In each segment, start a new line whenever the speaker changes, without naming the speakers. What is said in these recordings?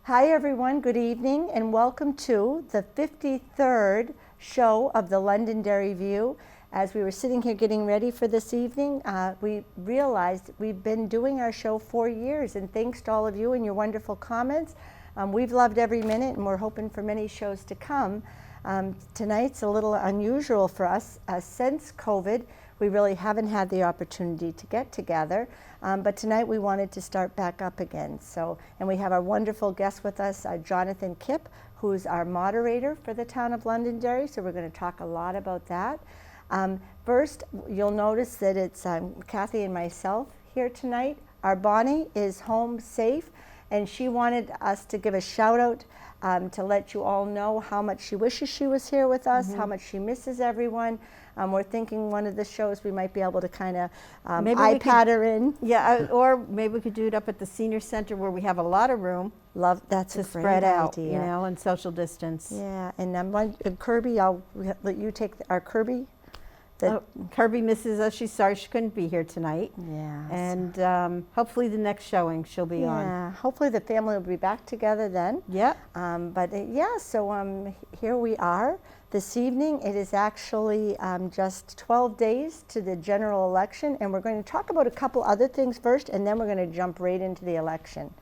Hi everyone, good evening and welcome to the 53rd show of the Londonderry View. As we were sitting here getting ready for this evening, we realized we've been doing our show 4 years, and thanks to all of you and your wonderful comments. We've loved every minute and we're hoping for many shows to come. Tonight's a little unusual for us. Since COVID, we really haven't had the opportunity to get together, but tonight we wanted to start back up again. And we have our wonderful guest with us, Jonathan Kipp, who's our moderator for the town of Londonderry, so we're going to talk a lot about that. First, you'll notice that it's Kathy and myself here tonight. Our Bonnie is home safe, and she wanted us to give a shout out to let you all know how much she wishes she was here with us, how much she misses everyone. We're thinking one of the shows we might be able to kind of iPad her in.
Yeah, or maybe we could do it up at the senior center where we have a lot of room.
That's
to
a great
spread out,
idea.
you know, and social distance.
Yeah, and Kirby, I'll let you take our Kirby.
Kirby misses us. She's sorry she couldn't be here tonight.
Yeah.
And hopefully the next showing she'll be on.
Yeah, hopefully the family will be back together then.
Yeah.
So here we are this evening. It is actually just 12 days to the general election, and we're going to talk about a couple other things first, and then we're going to jump right into the election.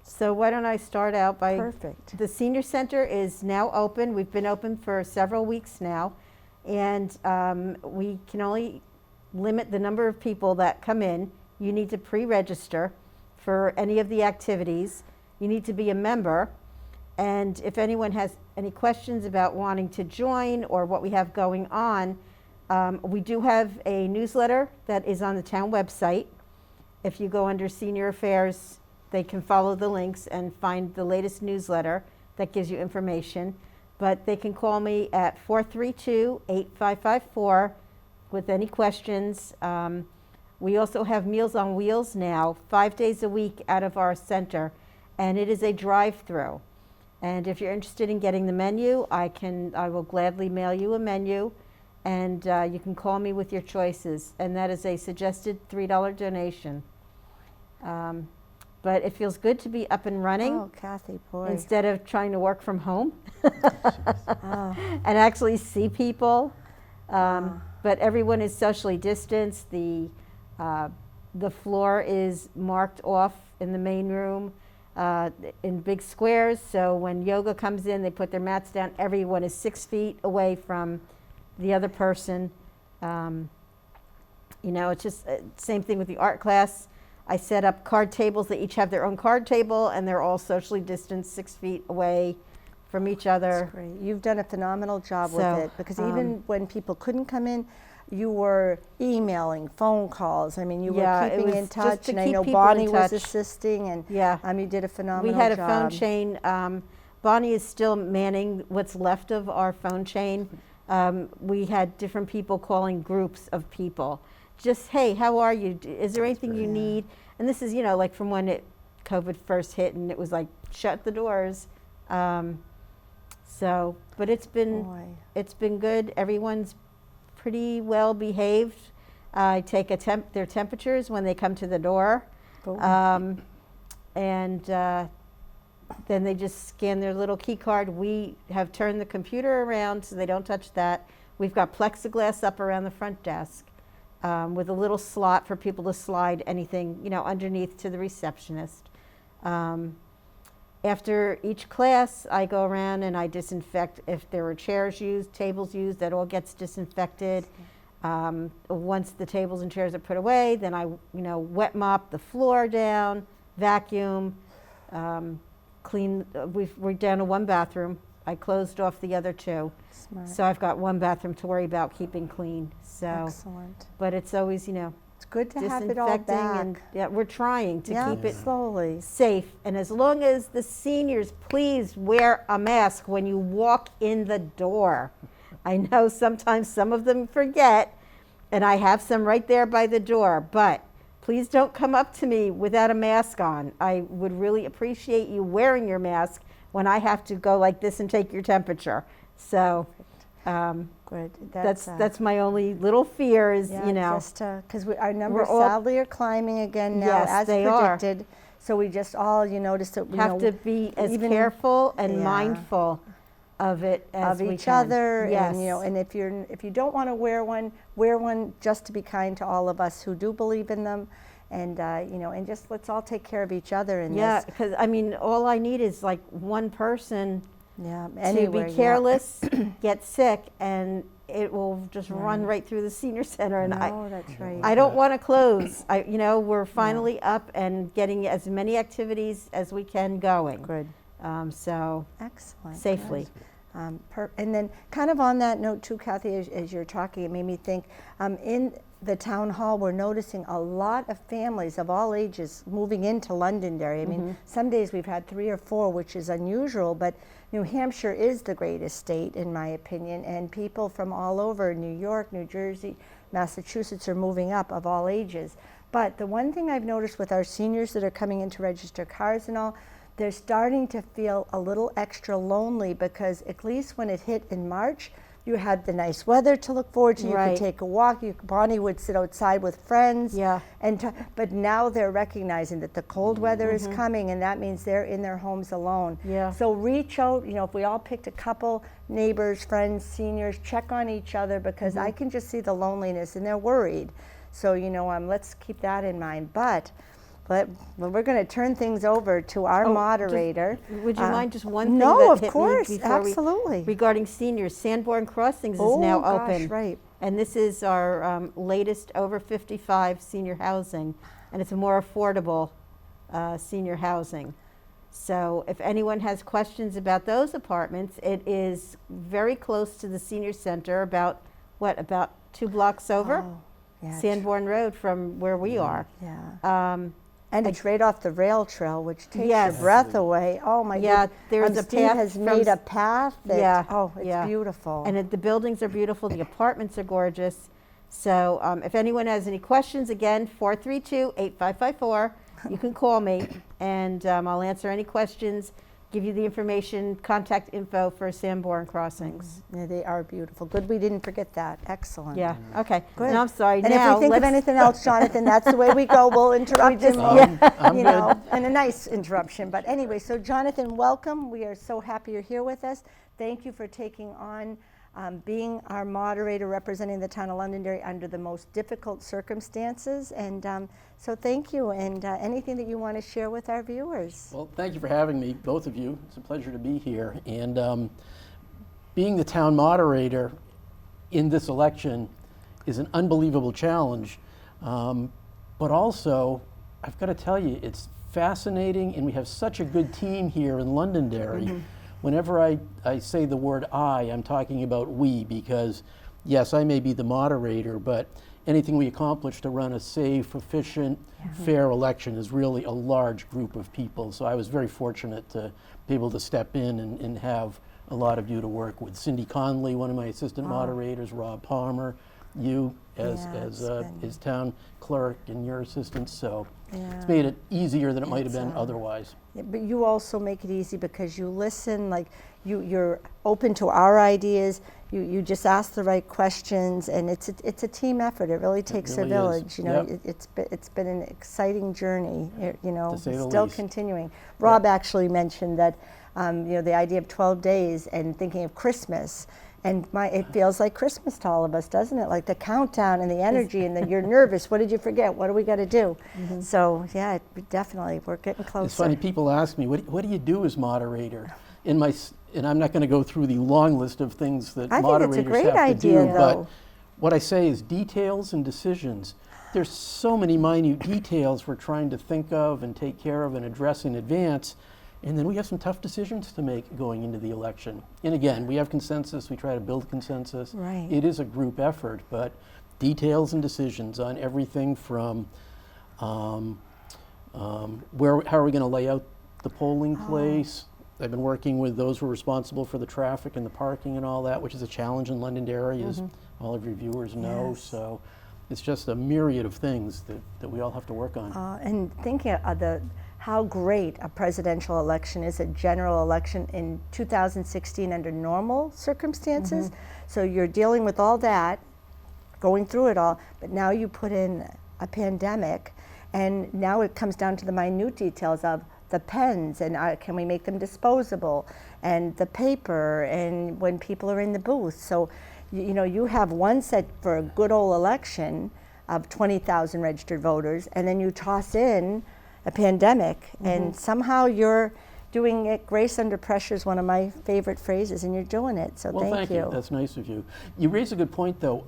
So why don't I start out by...
Perfect.
The senior center is now open. We've been open for several weeks now. And we can only limit the number of people that come in. You need to pre-register for any of the activities. You need to be a member. And if anyone has any questions about wanting to join or what we have going on, we do have a newsletter that is on the town website. If you go under Senior Affairs, they can follow the links and find the latest newsletter that gives you information. But they can call me at 432-8554 with any questions. We also have Meals on Wheels now, 5 days a week out of our center, and it is a drive-through. And if you're interested in getting the menu, I will gladly mail you a menu, and you can call me with your choices. And that is a suggested $3 donation. But it feels good to be up and running.
Oh, Kathy, boy.
Instead of trying to work from home and actually see people. But everyone is socially distanced. The floor is marked off in the main room in big squares. So when yoga comes in, they put their mats down. Everyone is 6 feet away from the other person. You know, it's just same thing with the art class. I set up card tables. They each have their own card table, and they're all socially distanced 6 feet away from each other.
That's great. You've done a phenomenal job with it, because even when people couldn't come in, you were emailing, phone calls. I mean, you were keeping in touch, and I know Bonnie was assisting, and you did a phenomenal job.
We had a phone chain. Bonnie is still manning what's left of our phone chain. We had different people calling groups of people. Just, hey, how are you? Is there anything you need? And this is, you know, like from when COVID first hit, and it was like, shut the doors. But it's been good. Everyone's pretty well behaved. I take their temperatures when they come to the door. Then they just scan their little key card. We have turned the computer around so they don't touch that. We've got plexiglass up around the front desk. With a little slot for people to slide anything, you know, underneath to the receptionist. After each class, I go around and I disinfect. If there were chairs used, tables used, that all gets disinfected. Once the tables and chairs are put away, then I, wet mop the floor down, vacuum, clean. We're down to one bathroom. I closed off the other two.
Smart.
So I've got one bathroom to worry about keeping clean. So,
excellent.
But it's always,
it's good to have it all back.
And we're trying to keep it
slowly
safe. And as long as the seniors, please wear a mask when you walk in the door. I know sometimes some of them forget, and I have some right there by the door, but please don't come up to me without a mask on. I would really appreciate you wearing your mask when I have to go like this and take your temperature. So
good.
That's my only little fear is,
just because our numbers
all,
sadly are climbing again now,
yes,
as
they
predicted.
Are.
So we just all, you notice that we
Have to be as
even-
careful and
Yeah.
mindful of it as
of
we
each
can.
other,
Yes.
and if you don't want to wear one just to be kind to all of us who do believe in them, and and just let's all take care of each other in
Yeah,
this.
because I mean, all I need is like one person
Yeah,
to
anywhere,
be
yeah.
careless, get sick, and it will just run right through the senior center. And
No, that's right.
I don't want to close. We're finally up and getting as many activities as we can going.
Good.
So
Excellent.
safely.
And then kind of on that note too, Kathy, as you're talking, it made me think, in the town hall, we're noticing a lot of families of all ages moving into Londonderry. I mean, some days we've had 3 or 4, which is unusual, but New Hampshire is the greatest state, in my opinion, and people from all over, New York, New Jersey, Massachusetts, are moving up of all ages. But the one thing I've noticed with our seniors that are coming in to register cars and all, they're starting to feel a little extra lonely, because at least when it hit in March, you had the nice weather to look forward to. You
Right.
could take a walk. Bonnie would sit outside with friends.
Yeah.
But now they're recognizing that the cold weather is coming, and that means they're in their homes alone.
Yeah.
So reach out. If we all picked a couple neighbors, friends, seniors, check on each other, because I can just see the loneliness, and they're worried. So let's keep that in mind. But we're going to turn things over to our moderator.
Would you mind just one thing
No,
that
of
hit
course,
me before
absolutely.
regarding seniors? Sanborn Crossings is
Oh,
now
gosh,
open.
right.
And this is our latest over 55 senior housing, and it's a more affordable senior housing. So if anyone has questions about those apartments, it is very close to the senior center, about 2 blocks over?
Oh, yeah,
Sanborn Road from where we are.
Yeah. And it's right off the rail trail, which takes
Yes.
your breath away. Oh my
Yeah,
goodness.
there's a
Steve
path
has
from
made a path that, it's
yeah.
beautiful.
And the buildings are beautiful, the apartments are gorgeous. So if anyone has any questions, again, 432-8554, you can call me, and I'll answer any questions, give you the information, contact info for Sanborn Crossings.
Yeah, they are beautiful. Good, we didn't forget that. Excellent.
Yeah, okay.
Good.
And I'm sorry,
And
now
if we think of
let's-
anything else, Jonathan, that's the way we go. We'll interrupt him,
I'm
and a nice interruption. But anyway, so Jonathan, welcome. We are so happy you're here with us. Thank you for taking on being our moderator, representing the town of Londonderry under the most difficult circumstances. And so thank you. And anything that you want to share with our viewers?
Well, thank you for having me, both of you. It's a pleasure to be here. And being the town moderator in this election is an unbelievable challenge. But also, I've got to tell you, it's fascinating, and we have such a good team here in Londonderry. Whenever I say the word I'm talking about we, because yes, I may be the moderator, but anything we accomplish to run a safe, efficient, fair election is really a large group of people. So I was very fortunate to be able to step in and have a lot of you to work with. Cindy Conley, one of my assistant moderators, Rob Palmer, you as his town clerk, and your assistant. So it's made it easier than it might have been otherwise.
Yeah, but you also make it easy because you listen, like you're open to our ideas. You just ask the right questions, and it's a team effort. It really takes
really
a village.
is.
You know,
Yep.
it's been an exciting journey.
To say the
still
least.
continuing. Rob actually mentioned that the idea of 12 days and thinking of Christmas. And it feels like Christmas to all of us, doesn't it? Like the countdown and the energy, and then you're nervous. What did you forget? What do we got to do? So yeah, definitely, we're getting closer.
It's funny, people ask me, what do you do as moderator? And I'm not going to go through the long list of things that
I think
moderators
it's a great
have to
idea,
do,
though.
but what I say is details and decisions. There's so many minute details we're trying to think of and take care of and address in advance. And then we have some tough decisions to make going into the election. And again, we have consensus, we try to build consensus.
Right.
It is a group effort, but details and decisions on everything from how are we going to lay out the polling place. I've been working with those who are responsible for the traffic and the parking and all that, which is a challenge in Londonderry, as all of your viewers know.
Yes.
So it's just a myriad of things that we all have to work on.
And thinking of how great a presidential election is, a general election in 2016 under normal circumstances. So you're dealing with all that, going through it all, but now you put in a pandemic, And now it comes down to the minute details of the pens, and can we make them disposable, and the paper, and when people are in the booth. So, you know, you have one set for a good old election of 20,000 registered voters, and then you toss in a pandemic, and somehow you're doing it. Grace under pressure is one of my favorite phrases, and you're doing it. So
Well, thank you. That's nice of you. You raise a good point, though.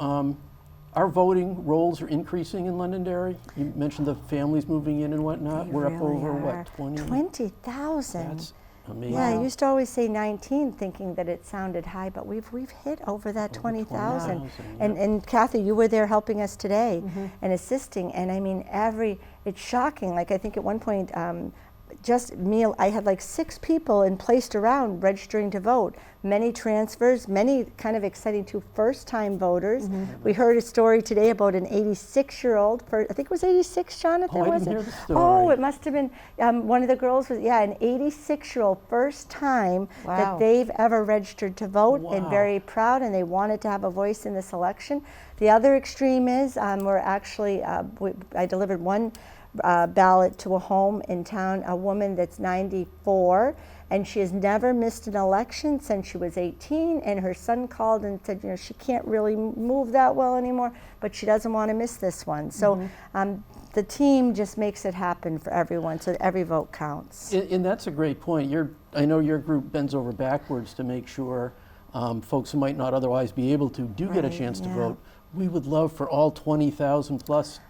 Our voting rolls are increasing in Londonderry. You mentioned the families moving in and whatnot.
They
We're up
really
over,
are.
what, 20?
20,000.
That's amazing.
Yeah, I used to always say 19, thinking that it sounded high, but we've hit over that 20,000.
20,000,
And Kathy, you were there helping us today and assisting. And I mean, it's shocking. Like, I think at one point, I had like 6 people and placed around registering to vote. Many transfers, many kind of exciting too, first-time voters. We heard a story today about an 86-year-old. I think it was 86, Jonathan.
Oh, I
was
didn't
it?
hear the story.
Oh, it must have been one of the girls was an 86-year-old, first time
Wow.
that they've ever registered to vote, and
Wow.
very proud, and they wanted to have a voice in this election. The other extreme is we're actually I delivered one ballot to a home in town, a woman that's 94, and she has never missed an election since she was 18, and her son called and said, you know, she can't really move that well anymore, but she doesn't want to miss this one. So the team just makes it happen for everyone, so that every vote counts.
And that's a great point. I know your group bends over backwards to make sure folks who might not otherwise be able to do get a
Right,
chance to
yeah.
vote. We would love for all 20,000 plus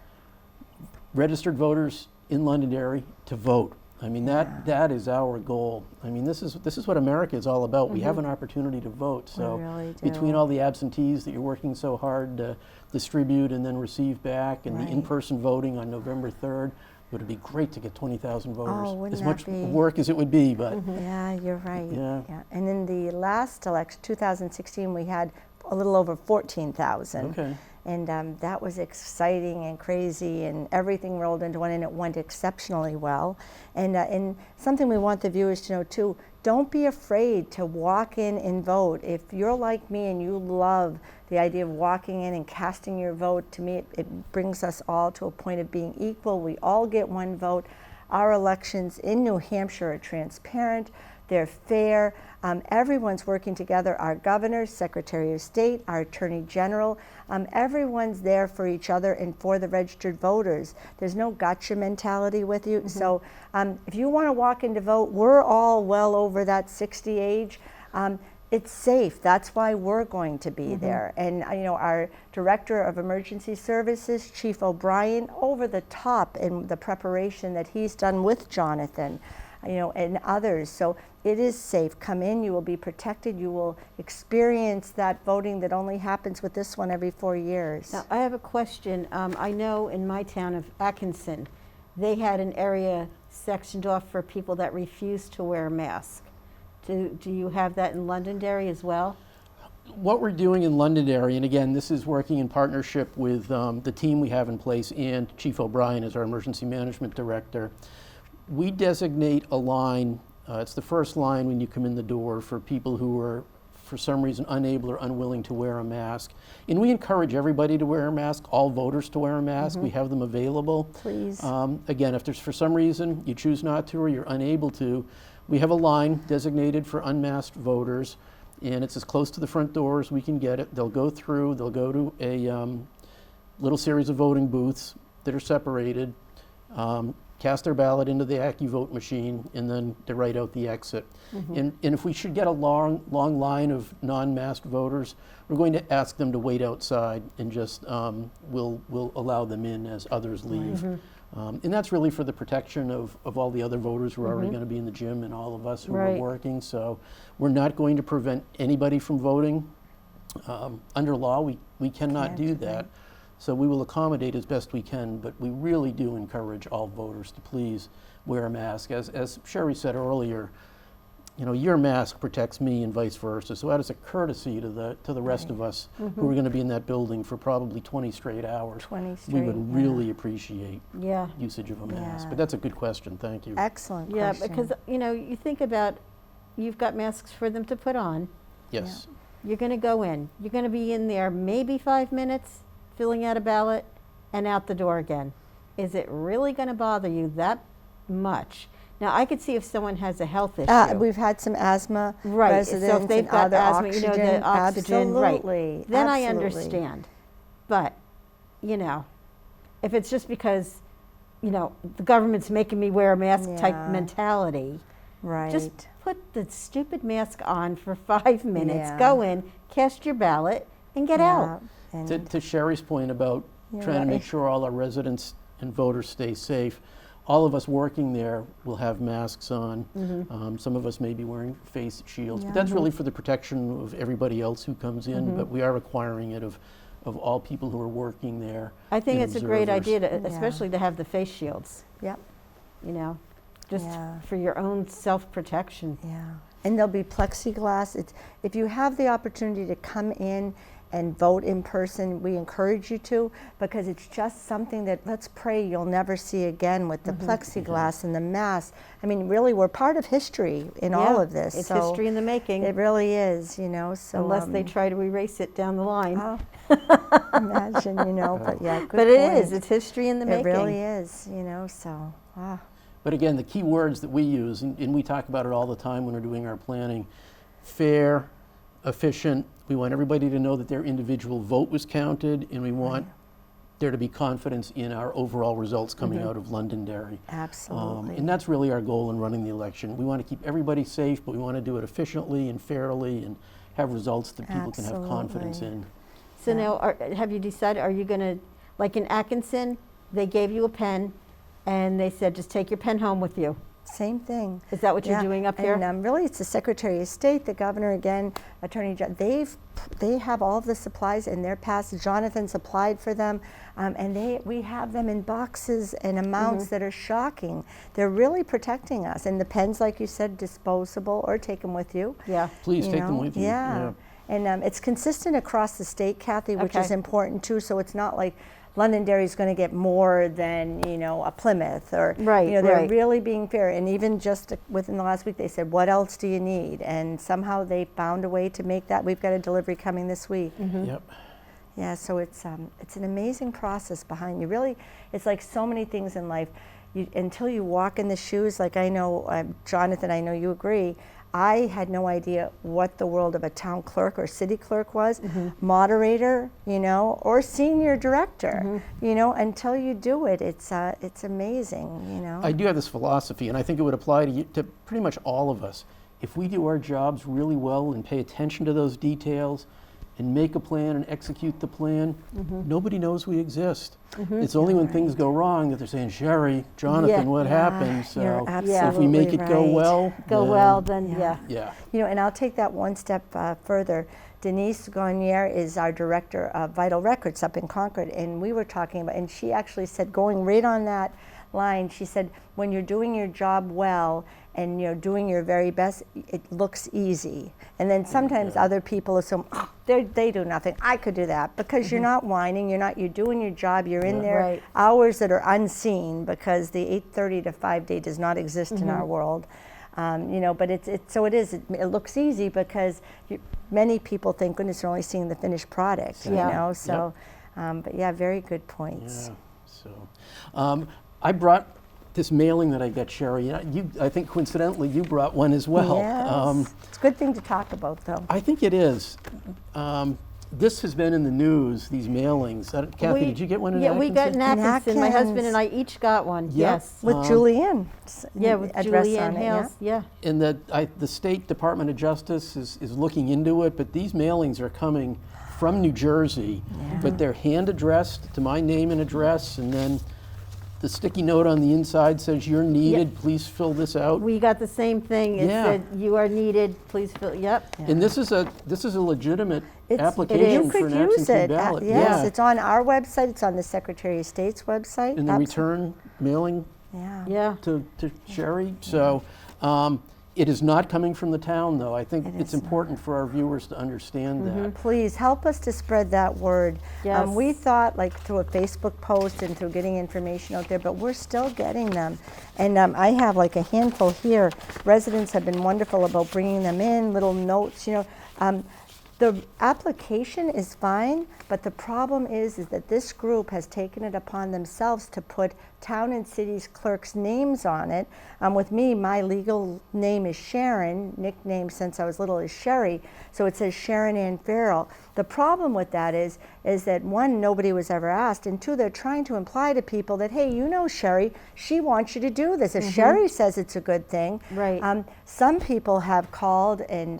registered voters in Londonderry to vote. I mean, that is our goal. I mean, this is what America is all about. We have an opportunity to vote. So
really do.
between all the absentees that you're working so hard to distribute and then receive back, and
Right.
the in-person voting on November 3rd, it would be great to get 20,000 voters.
wouldn't
as
that
much
be-
work as it would be, but
Yeah, you're right.
Yeah.
And in the last election, 2016, we had a little over 14,000.
okay.
And that was exciting and crazy, and everything rolled into one, and it went exceptionally well. And something we want the viewers to know too, don't be afraid to walk in and vote. If you're like me and you love the idea of walking in and casting your vote, to me it brings us all to a point of being equal. We all get one vote. Our elections in New Hampshire are transparent, they're fair. Everyone's working together, our governor, Secretary of State, our Attorney General. Everyone's there for each other and for the registered voters. There's no gotcha mentality with you. So if you want to walk in to vote, we're all well over that 60 age. It's safe. That's why we're going to be there. And you know, our Director of Emergency Services, Chief O'Brien, over the top in the preparation that he's done with Jonathan, you know, and others. So it is safe. Come in, you will be protected, you will experience that voting that only happens with this one every 4 years.
Now, I have a question. I know in my town of Atkinson, they had an area sectioned off for people that refused to wear a mask. Do you have that in Londonderry as well?
What we're doing in Londonderry, and again, this is working in partnership with the team we have in place and Chief O'Brien as our Emergency Management Director, we designate a line, it's the first line when you come in the door, for people who are for some reason unable or unwilling to wear a mask. And we encourage everybody to wear a mask, all voters to wear a mask. We have them available.
Please.
Again, if there's for some reason you choose not to or you're unable to, we have a line designated for unmasked voters, and it's as close to the front door as we can get it. They'll go through, they'll go to a little series of voting booths that are separated, cast their ballot into the AccuVote machine, and then they write out the exit. And if we should get a long line of non-masked voters, we're going to ask them to wait outside, and just we'll allow them in as others leave. And that's really for the protection of all the other voters who are already going to be in the gym, and all of us who are
Right.
working. So we're not going to prevent anybody from voting. Under law, we cannot
Can't,
do
right.
that. So we will accommodate as best we can, but we really do encourage all voters to please wear a mask. As Sherry said earlier, you know, your mask protects me and vice versa. So that is a courtesy to the rest of us who are going to be in that building for probably 20 straight hours.
20
We
straight,
would
yeah.
really appreciate
Yeah.
usage of a mask.
Yeah.
But that's a good question. Thank you.
Excellent
Yeah,
question.
because, you know, you think about, you've got masks for them to put on.
Yes.
You're going to go in. You're going to be in there maybe 5 minutes, filling out a ballot, and out the door again. is it really going to bother you that much? Now, I could see if someone has a health issue.
We've had some asthma
Right,
residents
so if they've
and
got
other
asthma,
oxygen.
the oxygen,
absolutely,
right. Then I
absolutely.
understand. But, if it's just because, the government's making me wear a mask type
Yeah.
mentality,
Right.
just put the stupid mask on for 5 minutes,
Yeah.
go in, cast your ballot, and get out.
And
To Sherry's point about
You're
trying to make
right.
sure all our residents and voters stay safe, all of us working there will have masks on. Some of us may be wearing face shields,
Yeah.
but that's really for the protection of everybody else who comes in, but we are requiring it of all people who are working there.
I think
and
it's a great
observers.
idea,
Yeah.
especially to have the face shields,
Yep.
just
Yeah.
for your own self-protection.
Yeah, and there'll be plexiglass. If you have the opportunity to come in and vote in person, we encourage you to, because it's just something that, let's pray, you'll never see again with the plexiglass and the mask. I mean, really, we're part of history in all
Yeah,
of this.
It's
so
history in the making,
It really is, so.
unless they try to erase it down the line.
Oh, imagine, but yeah, good
But it
point.
is, it's history in the
It
making.
really is, so, wow.
But again, the key words that we use, and we talk about it all the time when we're doing our planning: fair, efficient. We want everybody to know that their individual vote was counted, and we want there to be confidence in our overall results coming out of Londonderry.
Absolutely.
And that's really our goal in running the election. We want to keep everybody safe, but we want to do it efficiently and fairly and have results that people can have confidence
Absolutely.
in.
So
Yeah.
now, have you decided, are you going to, like in Atkinson, they gave you a pen, and they said, just take your pen home with you.
Same thing.
Is that what you're
Yeah,
doing up here?
And really, it's the Secretary of State, the Governor, again, Attorney General. They have all of the supplies in their pass. Jonathan's applied for them, and we have them in boxes and amounts that are shocking. They're really protecting us. And the pens, like you said, disposable, or take them with you.
Yeah.
Please
you
take them
know?
with you.
Yeah. And it's consistent across the state, Kathy, which is
Okay.
important too. So it's not like Londonderry is going to get more than a Plymouth, or
Right,
they're
right.
really being fair. And even just within the last week, they said, "What else do you need?" And somehow they found a way to make that. We've got a delivery coming this week.
Yep.
Yeah, so it's an amazing process behind you. Really, it's like so many things in life. Until you walk in the shoes, like I know, Jonathan, I know you agree. I had no idea what the world of a town clerk or city clerk was, moderator, or senior director, until you do it. It's amazing,
I do have this philosophy, and I think it would apply to pretty much all of us. If we do our jobs really well and pay attention to those details and make a plan and execute the plan, nobody knows we exist. It's only when things go wrong that they're saying, "Sherry, Jonathan,
Yeah.
what happened?" So
You're
if we make it go
absolutely
well,
Go
then-
well, then,
Yeah.
yeah.
Yeah.
And I'll take that one step further. Denise Gagnier is our director of Vital Records up in Concord, and we were talking about, and she actually said, going right on that line, she said, when you're doing your job well and you're doing your very best, it looks easy. And then sometimes other people assume, oh, they do nothing. I could do that, because you're not whining. You're doing your job. You're in there
Right.
hours that are unseen, because the 8:30 to 5 day does not exist in our world. But it looks easy because many people think, goodness, they're only seeing the finished product,
Yeah.
so, but yeah, very good points.
Yeah. So, I brought this mailing that I got, Sherry. I think coincidentally you brought one as well.
Yes. It's a good thing to talk about, though.
I think it is. This has been in the news, these mailings. Kathy, did you get one in
Yeah, we got in
Atkinson?
Atkinson. My husband
Atkins.
and I each got one,
Yep.
yes.
With Julianne.
Yeah, with
address
Julianne
on it,
Hales, yeah.
And the State Department of Justice is looking into it, but these mailings are coming from New Jersey, but they're hand addressed to my name and address, and then the sticky note on the inside says, "You're needed, please fill this out."
We got the same thing. It
Yeah.
said, you are needed, please fill, yep.
And this is a legitimate
You
application for
could
an
use
absentee
it.
ballot.
Yes,
Yeah.
it's on our website. It's on the Secretary of State's website.
In the
Absol-
return mailing
Yeah.
Yeah.
to Sherry. So it is not coming from the town, though. I think
It
it's
is
important for our viewers to understand that.
Please help us to spread that word.
Yes.
We thought, like, through a Facebook post and through getting information out there, but we're still getting them. And I have like a handful here. Residents have been wonderful about bringing them in, little notes. The application is fine, but the problem is that this group has taken it upon themselves to put town and city's clerks' names on it. With me, my legal name is Sharon, nickname since I was little is Sherry, so it says Sharon Ann Farrell. The problem with that is that one, nobody was ever asked, and two, they're trying to imply to people that, hey, you know Sherry, she wants you to do this. If Sherry says it's a good thing.
Right.
Some people have called and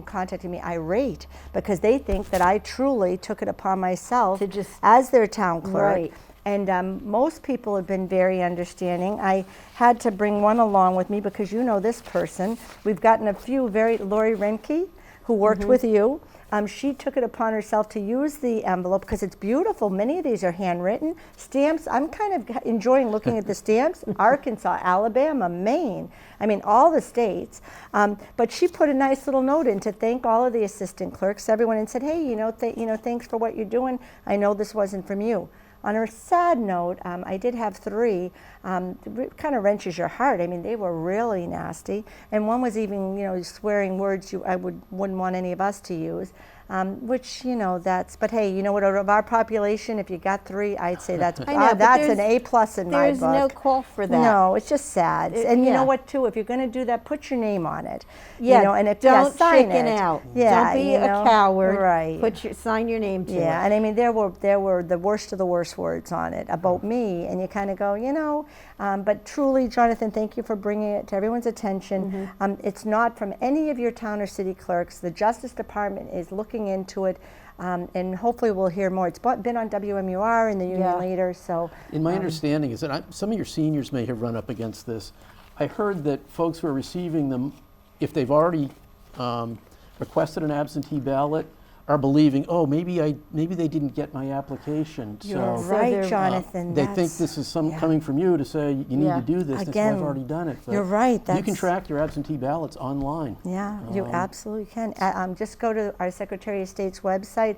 contacted me irate because they think that I truly took it upon myself
To just-
as their town clerk.
Right.
And most people have been very understanding. I had to bring one along with me because you know this person. We've gotten a few Lori Renke, who worked with you. She took it upon herself to use the envelope because it's beautiful. Many of these are handwritten. Stamps, I'm kind of enjoying looking at the stamps. Arkansas, Alabama, Maine, I mean, all the states. But she put a nice little note in to thank all of the assistant clerks, everyone, and said, hey, thanks for what you're doing. I know this wasn't from you. On a sad note, I did have 3. It kind of wrenches your heart. I mean, they were really nasty, and one was even, swearing words I wouldn't want any of us to use. Which that's. But hey, you know what? Out of our population, if you got 3, I'd say that's
I know, but
that's an
there's-
A+ in my book.
There's no call for that.
No, it's just sad. And you
yeah.
know what? Too, if you're going to do that, put your name on it.
Yeah,
and if
don't
sign
chicken
it.
out.
Yeah,
Don't be a coward.
Right.
Sign your name to it.
Yeah, and I mean there were the worst of the worst words on it about me, and you kind of go, but truly, Jonathan, thank you for bringing it to everyone's attention. It's not from any of your town or city clerks. The Justice Department is looking into it, and hopefully we'll hear more. It's been on WMUR and the Union Leader, so.
In my understanding is that some of your seniors may have run up against this. I heard that folks who are receiving them, if they've already requested an absentee ballot, are believing, oh, maybe they didn't get my application.
You're
So
right,
they're-
Jonathan.
they think this is coming from you to say you need
Yeah.
to do this. That's why
Again,
I've already done it. But
you're right,
You can
that's-
track your absentee ballots online.
Yeah, you absolutely can. Just go to our Secretary of State's website,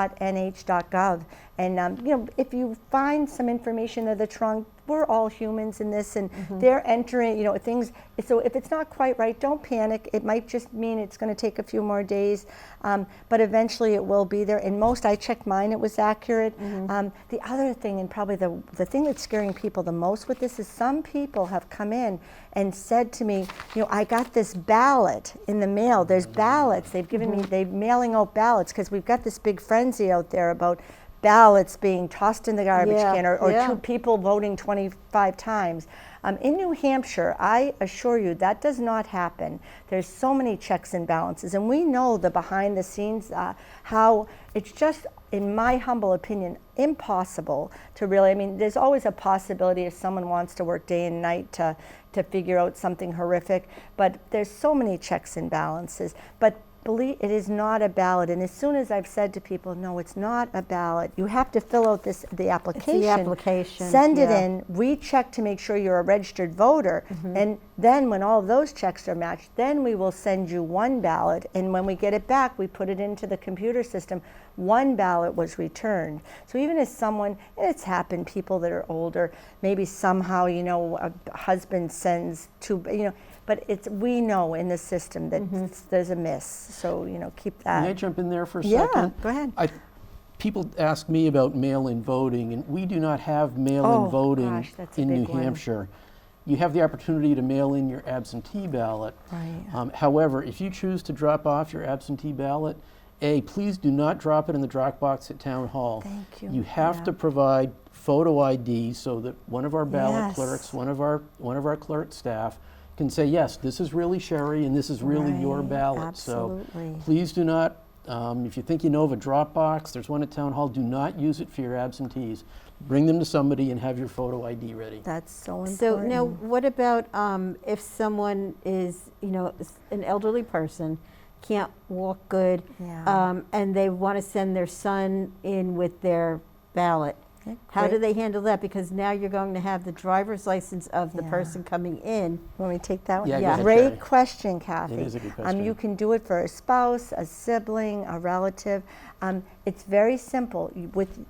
sos.nh.gov, and if you find some information in the trunk, we're all humans in this, and they're entering, things. So if it's not quite right, don't panic. It might just mean it's going to take a few more days, but eventually it will be there. And I checked mine; it was accurate. The other thing, and probably the thing that's scaring people the most with this, is some people have come in and said to me, I got this ballot in the mail. There's ballots. They've given me. They're mailing out ballots because we've got this big frenzy out there about ballots being tossed in the garbage can or 2 people voting 25 times. In New Hampshire, I assure you that does not happen. There's so many checks and balances, and we know the behind the scenes, how it's just, in my humble opinion, impossible to really, there's always a possibility if someone wants to work day and night to figure out something horrific, but there's so many checks and balances. But believe it is not a ballot, and as soon as I've said to people, no, it's not a ballot, you have to fill out the application.
It's the application,
Send it
yeah.
in. We check to make sure you're a registered voter, and then when all of those checks are matched, then we will send you 1 ballot, and when we get it back, we put it into the computer system. 1 ballot was returned. So even as someone, and it's happened, people that are older, maybe somehow, a husband sends 2, but we know in the system that there's a miss. So, keep that.
May I jump in there for a
Yeah,
second?
go ahead.
People ask me about mail-in voting, and we do not have mail-in voting
gosh, that's a
in New
big one.
Hampshire. You have the opportunity to mail in your absentee ballot.
Right.
However, if you choose to drop off your absentee ballot, please do not drop it in the drop box at Town Hall.
Thank you.
You have
Yeah.
to provide photo ID so that one of our ballot
Yes.
clerks, one of our clerk staff can say, yes, this is really Sherry and this is really your
Right,
ballot.
absolutely.
So please do not, if you think you know of a drop box, there's one at Town Hall, do not use it for your absentees. Bring them to somebody and have your photo ID ready.
That's so important.
So now, what about if someone is, an elderly person, can't walk good,
Yeah.
and they want to send their son in with their ballot?
Okay,
How do
great.
they handle that? Because now you're going to have the driver's license of the
Yeah.
person coming in.
Want me to take that one?
Yeah,
go ahead,
Great
Sherry.
question, Kathy.
It is a good question.
You can do it for a spouse, a sibling, a relative. It's very simple.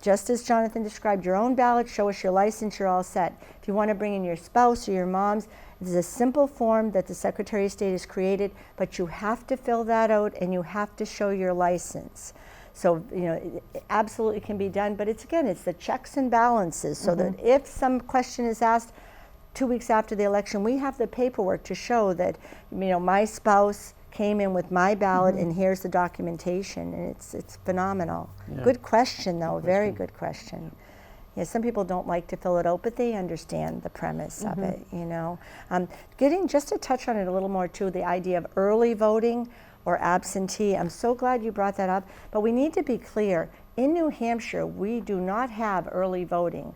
Just as Jonathan described, your own ballot, show us your license, you're all set. If you want to bring in your spouse or your mom's, it's a simple form that the Secretary of State has created, but you have to fill that out and you have to show your license. So, it absolutely can be done, but it's the checks and balances, so that if some question is asked 2 weeks after the election, we have the paperwork to show that, my spouse came in with my ballot and here's the documentation, and it's phenomenal.
Yeah.
Good question, though, very
question.
good question. Yeah, some people don't like to fill it out, but they understand the premise of it, Getting just to touch on it a little more, too, the idea of early voting or absentee. I'm so glad you brought that up, but we need to be clear. In New Hampshire, we do not have early voting.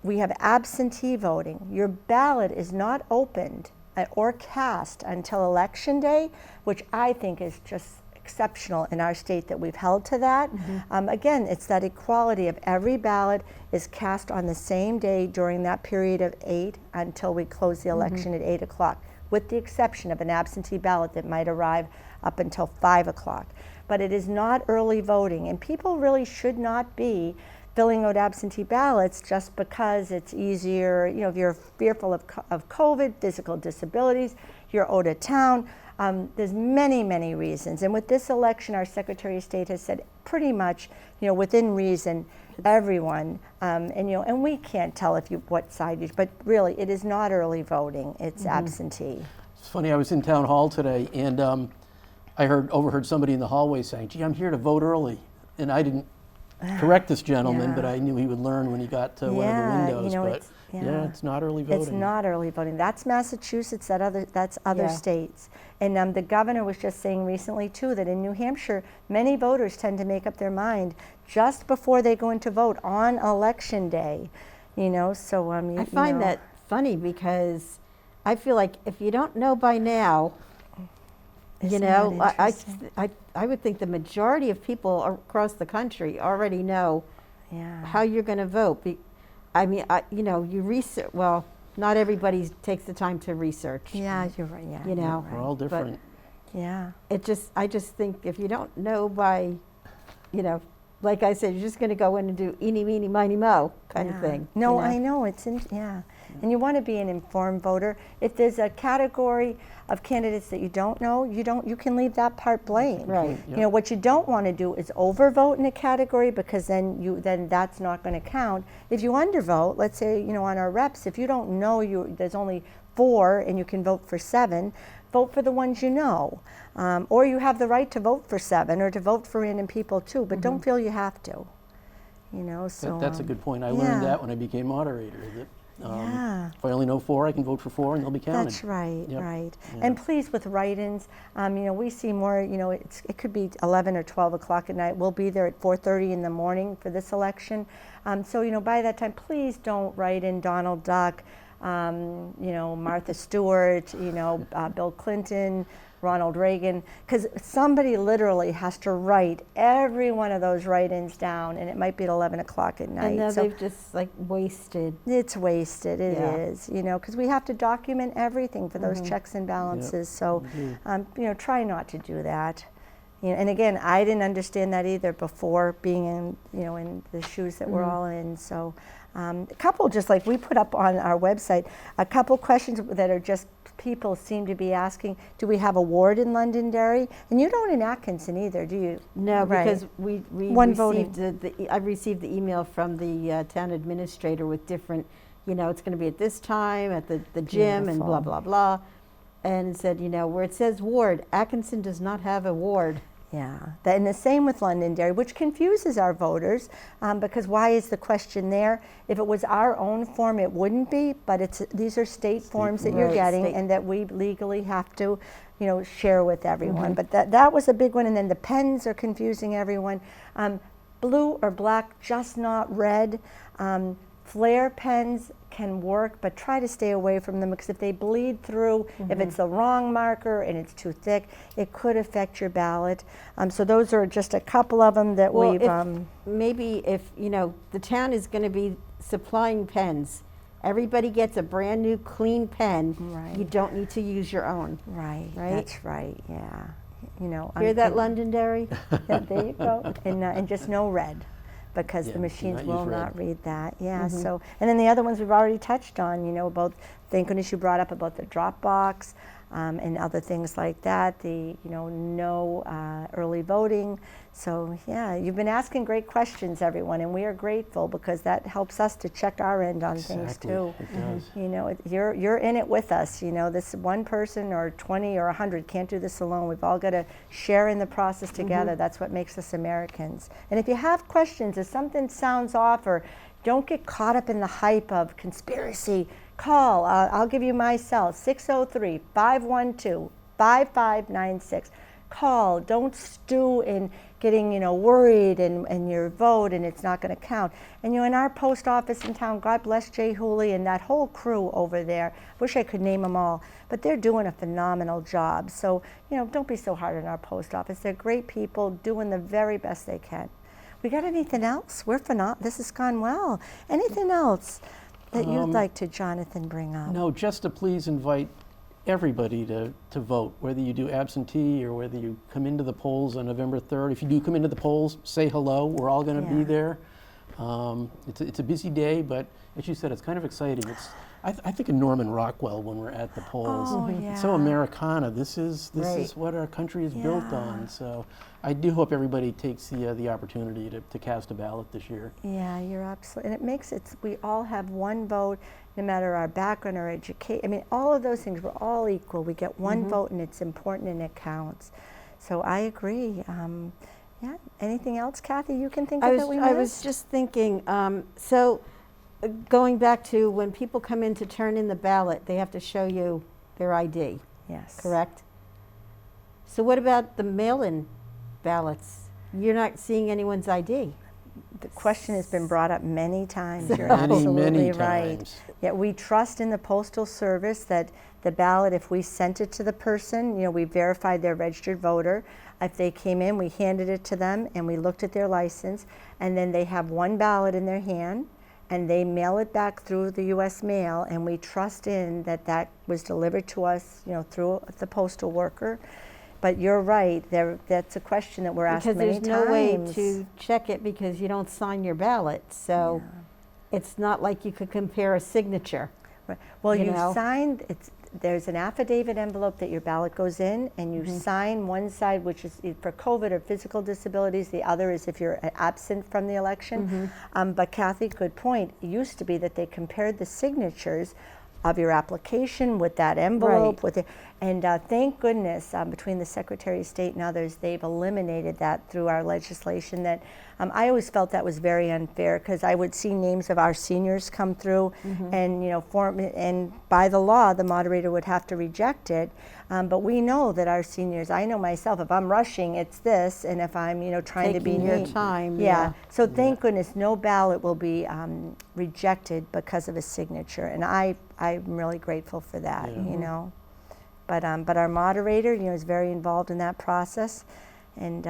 We have absentee voting. Your ballot is not opened or cast until Election Day, which I think is just exceptional in our state that we've held to that. Again, it's that equality of every ballot is cast on the same day during that period of 8 until we close the election at 8 o'clock, with the exception of an absentee ballot that might arrive up until 5 o'clock. But it is not early voting, and people really should not be filling out absentee ballots just because it's easier. If you're fearful of COVID, physical disabilities, you're out of town. There's many, many reasons. And with this election, our Secretary of State has said pretty much, within reason, everyone, and we can't tell what side you, but really, it is not early voting, it's absentee.
It's funny, I was in town hall today, and I overheard somebody in the hallway saying, "Gee, I'm here to vote early," and I didn't correct this gentleman,
Yeah.
but I knew he would learn when he got to one of the windows. It's not early voting.
It's not early voting. That's Massachusetts. That's other
Yeah.
states. And the governor was just saying recently too that in New Hampshire, many voters tend to make up their mind just before they go in to vote on Election Day. So
I find that funny because I feel like if you don't know by now,
Isn't that interesting?
I would think the majority of people across the country already know
Yeah.
how you're going to vote. You research. Well, not everybody takes the time to research.
Yeah, you're right. Yeah,
You know.
We're all different.
Yeah.
I just think if you don't know by, like I said, you're just going to go in and do eeny, meeny, miny, mo kind of
Yeah.
thing.
No, I know. And you want to be an informed voter. If there's a category of candidates that you don't know, you can leave that part blank.
Right.
Yep.
What you don't want to do is overvote in a category, because then that's not going to count. If you undervote, let's say, on our reps, if you don't know there's only 4 and you can vote for 7, vote for the ones you know. Or you have the right to vote for 7 or to vote for random people too, but don't feel you have to. So
That's a good point. I
yeah.
learned that when I became moderator. That,
Yeah.
If I only know 4, I can vote for 4 and they'll be counted.
That's right,
Yep.
right.
Yeah.
And please, with write-ins, we see more, it could be 11 or 12 o'clock at night. We'll be there at 4:30 in the morning for this election. So, by that time, please don't write in Donald Duck, Martha Stewart, Bill Clinton, Ronald Reagan, because somebody literally has to write every one of those write-ins down, and it might be at 11 o'clock at night.
And now
So
they've just wasted.
it's wasted, it
Yeah.
is, because we have to document everything for those checks and balances. So, try not to do that. And again, I didn't understand that either before being in the shoes that we're all in. So, a couple, just like we put up on our website, a couple questions that are just people seem to be asking. Do we have a ward in Londonderry? And you don't in Atkinson either, do you?
No,
Right.
because we
One
received I received the email from the town administrator with different, it's going to be at this time at the gym and blah,
Beautiful.
blah, blah. And it said, where it says ward, Atkinson does not have a ward.
Yeah, and the same with Londonderry, which confuses our voters, because why is the question there? If it was our own form, it wouldn't be, but these are state forms that you're
Right,
getting
state.
and that we legally have to, share with everyone. But that was a big one, and then the pens are confusing everyone. Blue or black, just not red. Flare pens can work, but try to stay away from them because if they bleed through, if it's the wrong marker and it's too thick, it could affect your ballot. So those are just a couple of them that
Well,
we've.
maybe if, the town is going to be supplying pens, everybody gets a brand new clean pen.
Right.
You don't need to use your own.
Right,
Right?
that's right, yeah.
Hear that, Londonderry?
Yeah, there you go. And just no red, because
Yeah,
the
do
machines
not
will
use red.
not read that. Yeah. So, and then the other ones we've already touched on. About, thank goodness you brought up about the drop box and other things like that. The no early voting. So yeah, you've been asking great questions, everyone, and we are grateful because that helps us to check our end on things
Exactly,
too.
it does.
You're in it with us. This one person or 20 or 100 can't do this alone. We've all got to share in the process together. That's what makes us Americans. And if you have questions, if something sounds off, or don't get caught up in the hype of conspiracy, call. I'll give you my cell, 603-512-5596. Call. Don't stew in getting worried and your vote and it's not going to count. And in our post office in town, God bless Jay Hooley and that whole crew over there. Wish I could name them all, but they're doing a phenomenal job. So don't be so hard on our post office. They're great people doing the very best they can. We got anything else? This has gone well. Anything else that you'd like to, Jonathan, bring up?
No, just to please invite everybody to vote, whether you do absentee or whether you come into the polls on November 3rd. If you do come into the polls, say hello. We're all going to be there. It's a busy day, but as you said, it's kind of exciting. I think of Norman Rockwell when we're at the polls.
Oh,
It's so Americana. This is
Right.
what our country is built on. So I do hope everybody takes the opportunity to cast a ballot this year.
Yeah, you're absolutely, and it makes it, we all have one vote, no matter our background or education. I mean, all of those things, we're all equal. We get one vote and it's important and it counts. So I agree. Yeah, anything else, Kathy, you can think of that we missed?
I was just thinking, going back to when people come in to turn in the ballot, they have to show you their ID,
Yes.
correct? So what about the mail-in ballots? You're not seeing anyone's ID.
The question has been brought up many times. You're
Many,
absolutely
many
right.
times.
Yeah, we trust in the Postal Service that the ballot, if we sent it to the person, we verified they're a registered voter. If they came in, we handed it to them and we looked at their license, and then they have one ballot in their hand and they mail it back through the U.S. mail, and we trust in that was delivered to us, through the postal worker. But you're right, that's a question that we're asked many times.
Because there's no way to check it because you don't sign your ballot. So it's not like you could compare a signature.
Right. Well,
you
you
know?
signed, there's an affidavit envelope that your ballot goes in, and you sign one side, which is for COVID or physical disabilities. The other is if you're absent from the election. But Kathy, good point. It used to be that they compared the signatures of your application with that envelope, and thank goodness between the Secretary of State and others, they've eliminated that through our legislation. That I always felt that was very unfair because I would see names of our seniors come through, and and by the law, the moderator would have to reject it. But we know that our seniors, I know myself, if I'm rushing, it's this, and if I'm trying to be
Taking your
neat.
time,
Yeah. So thank goodness no ballot will be rejected because of a signature, and I'm really grateful for that. But our moderator, is very involved in that process, and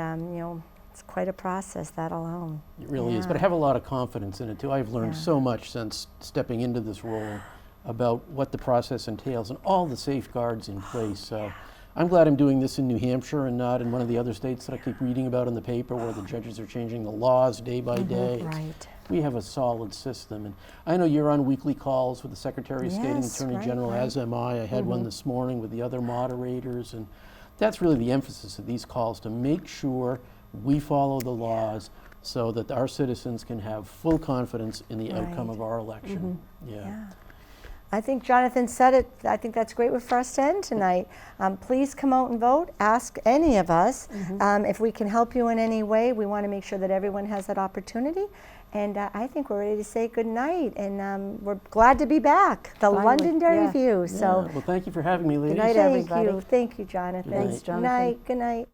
it's quite a process that alone.
It really is, but I have a lot of confidence in it too. I've learned so much since stepping into this role about what the process entails and all the safeguards in place. So I'm glad I'm doing this in New Hampshire and not in one of the other states that I keep reading about in the paper where the judges are changing the laws day by day.
Right.
We have a solid system. And I know you're on weekly calls with the Secretary of State and the
Yes,
Attorney
right,
General,
right.
as am I. I had one this morning with the other moderators. And that's really the emphasis of these calls, to make sure we follow the laws so that our citizens can have full confidence in the outcome
Right.
of our election.
Yeah. I think Jonathan said it. I think that's great for us to end tonight. Please come out and vote. Ask any of us if we can help you in any way. We want to make sure that everyone has that opportunity. And I think we're ready to say good night. And we're glad to be back. The
Finally,
Londonderry
yeah.
View. So
Well, thank you for having me, ladies.
night,
thank
everybody.
you. Thank you, Jonathan.
Good night.
Thanks, Jonathan.
Good night. Good night.